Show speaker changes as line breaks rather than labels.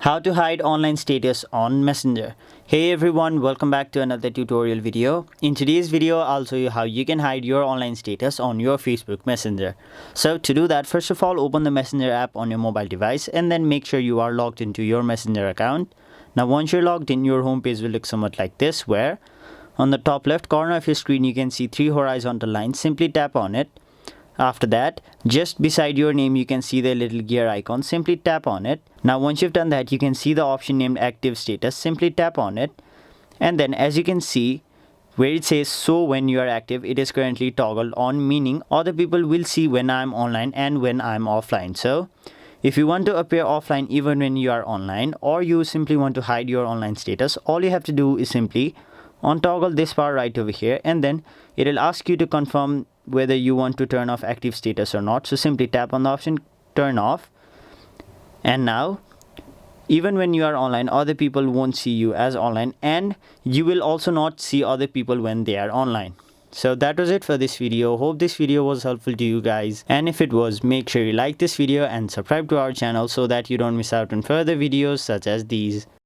How to hide online status on Messenger. Hey everyone, welcome back to another tutorial video. In today's video, I'll show you how you can hide your online status on your Facebook Messenger. So to do that, first of all, open the Messenger app on your mobile device and then make sure you are logged into your Messenger account. Now once you're logged in, your homepage will look somewhat like this, where on the top left corner of your screen you can see three horizontal lines. Simply tap on it. After that, just beside your name you can see the little gear icon. Simply tap on it. Now once you've done that, you can see the option named active status. Simply tap on it, and then as you can see where it says so when you are active, it is currently toggled on, meaning other people will see when I'm online and when I'm offline. So if you want to appear offline even when you are online, or you simply want to hide your online status, all you have to do is simply untoggle this bar right over here, and then it will ask you to confirm whether you want to turn off active status or not. So simply tap on the option turn off, and now even when you are online, other people won't see you as online, and you will also not see other people when they are online. So that was it for this video. Hope this video was helpful to you guys, and if it was, make sure you like this video and subscribe to our channel so that you don't miss out on further videos such as these.